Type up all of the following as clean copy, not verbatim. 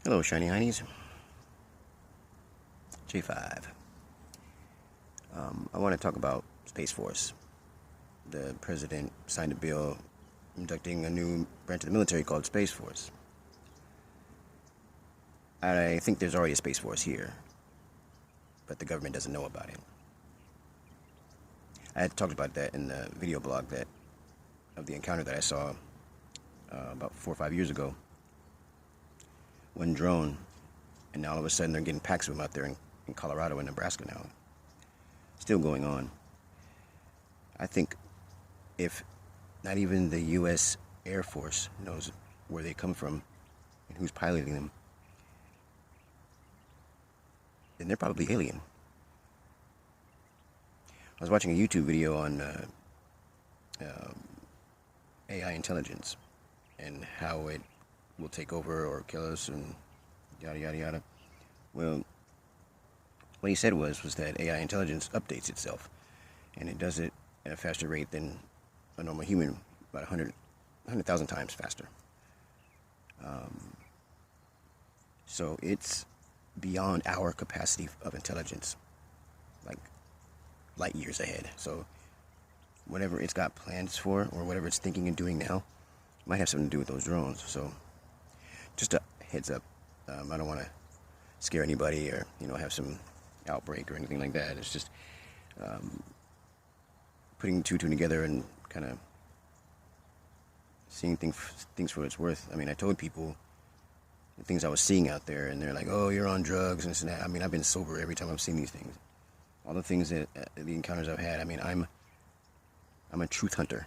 Hello, Shiny Heinies. J5. I want to talk about Space Force. The president signed a bill inducting a new branch of the military called Space Force. I think there's already a Space Force here, but the government doesn't know about it. I had talked about that in the video blog of the encounter that I saw about 4 or 5 years ago. One drone, and now all of a sudden they're getting packs of them out there in Colorado and Nebraska now. Still going on. I think if not even the U.S. Air Force knows where they come from and who's piloting them, then they're probably alien. I was watching a YouTube video on AI intelligence and how it will take over or kill us and yada yada yada. Well, what he said was that AI intelligence updates itself, and it does it at a faster rate than a normal human, about 100,000 times faster. So it's beyond our capacity of intelligence, like light years ahead. So whatever it's got plans for, or whatever it's thinking and doing now, might have something to do with those drones. So just a heads up. I don't want to scare anybody or have some outbreak or anything like that. It's just putting two together and kind of seeing things for what it's worth. I mean, I told people the things I was seeing out there, and they're like, "Oh, you're on drugs and this and that." I mean, I've been sober every time I've seen these things. All the things that the encounters I've had. I mean, I'm a truth hunter,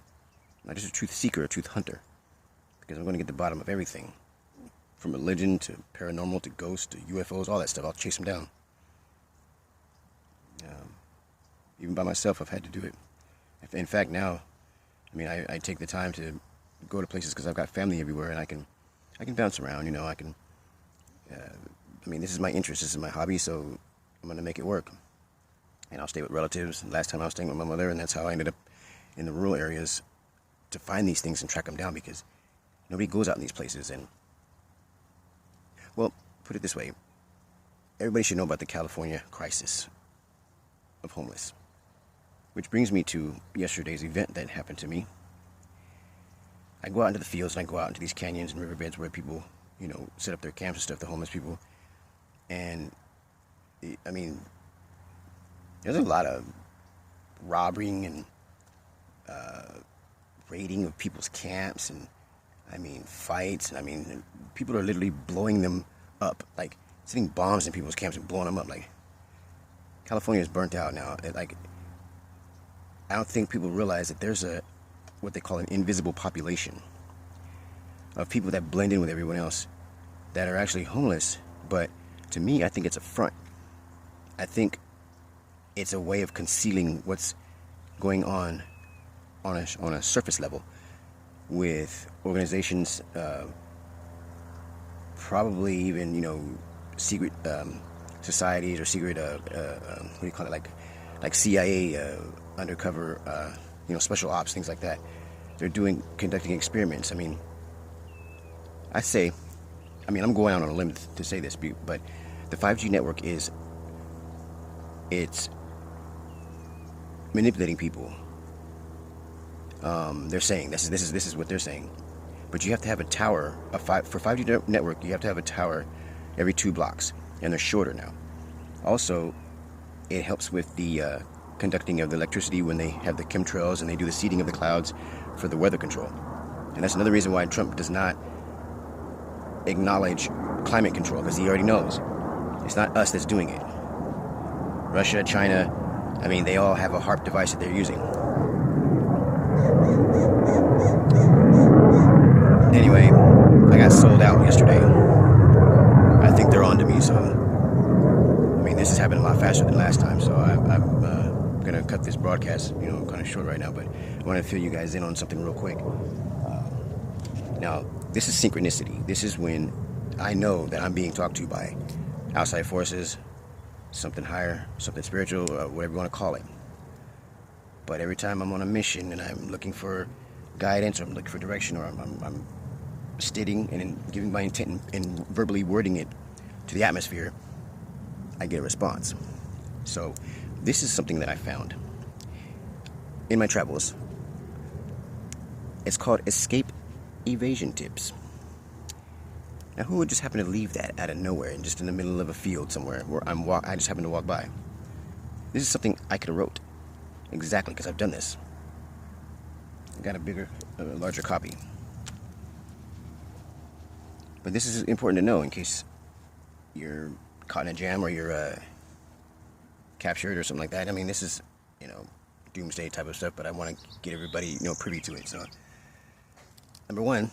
not just a truth seeker, a truth hunter, because I'm going to get to the bottom of everything. From religion to paranormal to ghosts to UFOs, all that stuff. I'll chase them down. Even by myself, I've had to do it. In fact, now, I mean, I take the time to go to places because I've got family everywhere, and I can bounce around. I can. I mean, this is my interest. This is my hobby, so I'm going to make it work. And I'll stay with relatives. Last time I was staying with my mother, and that's how I ended up in the rural areas to find these things and track them down, because nobody goes out in these places. And well, put it this way, everybody should know about the California crisis of homeless. Which brings me to yesterday's event that happened to me. I go out into the fields and I go out into these canyons and riverbeds where people, set up their camps and stuff, the homeless people. And, I mean, there's a lot of robbing and raiding of people's camps and, fights. And, people are literally blowing them up, like setting bombs in people's camps and blowing them up. Like, California is burnt out now. I don't think people realize that there's what they call an invisible population of people that blend in with everyone else that are actually homeless. But to me, I think it's a front. I think it's a way of concealing what's going on a surface level with organizations, probably even secret societies or secret what do you call it, like CIA undercover special ops, things like that. They're conducting experiments. I'm going out on a limb to say this, but the 5G network it's manipulating people. They're saying this is what they're saying, but you have to have a tower for 5G network. You have to have a tower every 2 blocks, and they're shorter now. Also, it helps with the conducting of the electricity when they have the chemtrails and they do the seeding of the clouds for the weather control. And that's another reason why Trump does not acknowledge climate control, because he already knows it's not us that's doing it. Russia, China, they all have a HARP device that they're using. Anyway, I got sold out yesterday. I think they're on to me, so this has happened a lot faster than last time, so I'm going to cut this broadcast, kind of short right now, but I want to fill you guys in on something real quick. Now, this is synchronicity. This is when I know that I'm being talked to by outside forces, something higher, something spiritual, whatever you want to call it. But every time I'm on a mission and I'm looking for guidance, or I'm looking for direction, or I'm stating and in giving my intent and verbally wording it to the atmosphere, I get a response. So this is something that I found in my travels. It's called escape evasion tips. Now, who would just happen to leave that out of nowhere and just in the middle of a field somewhere where I just happen to walk by? This is something I could have wrote. Exactly, because I've done this. I got a larger copy. But this is important to know in case you're caught in a jam or you're captured or something like that. I mean, this is, doomsday type of stuff, but I want to get everybody, privy to it. So, number one,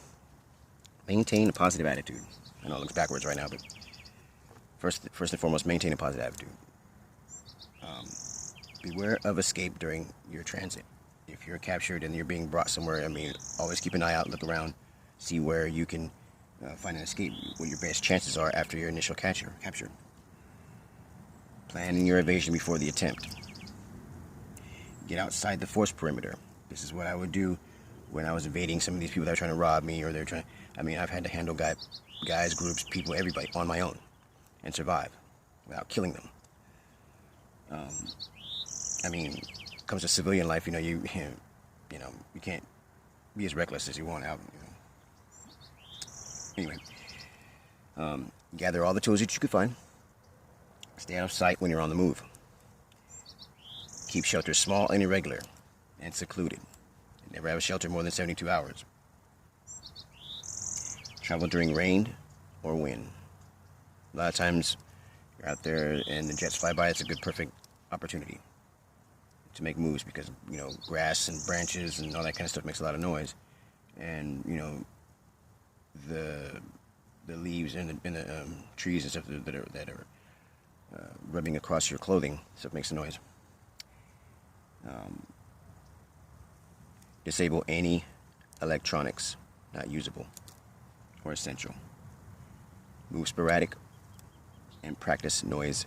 maintain a positive attitude. I know it looks backwards right now, but first and foremost, maintain a positive attitude. Beware of escape during your transit. If you're captured and you're being brought somewhere, always keep an eye out, look around, see where you can find an escape, what your best chances are after your initial capture. Planning your evasion before the attempt. Get outside the force perimeter. This is what I would do when I was evading some of these people that are trying to rob me, or I've had to handle guys, groups, people, everybody on my own and survive without killing them. When it comes to civilian life, you can't be as reckless as you want out. Anyway, gather all the tools that you could find. Stay out of sight when you're on the move. Keep shelter small and irregular and secluded. Never have a shelter more than 72 hours. Travel during rain or wind. A lot of times you're out there and the jets fly by. It's a perfect opportunity to make moves because, grass and branches and all that kind of stuff makes a lot of noise. And, the leaves and the trees and stuff that are rubbing across your clothing, stuff makes a noise. Disable any electronics not usable or essential. Move sporadic and practice noise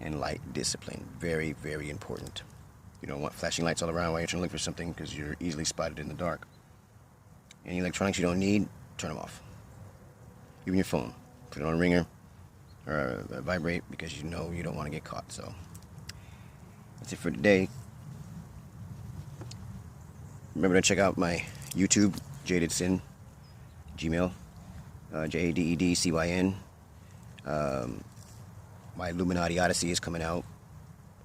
and light discipline. Very, very important. You don't want flashing lights all around while you're trying to look for something because you're easily spotted in the dark. Any electronics you don't need, turn them off. Even your phone, put it on a ringer or a vibrate because you don't want to get caught. So that's it for today. Remember to check out my YouTube, Jaded Sin, Gmail, JADEDCYN. My Illuminati Odyssey is coming out.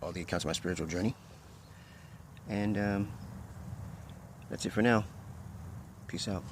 All the accounts of my spiritual journey. And that's it for now. Peace out.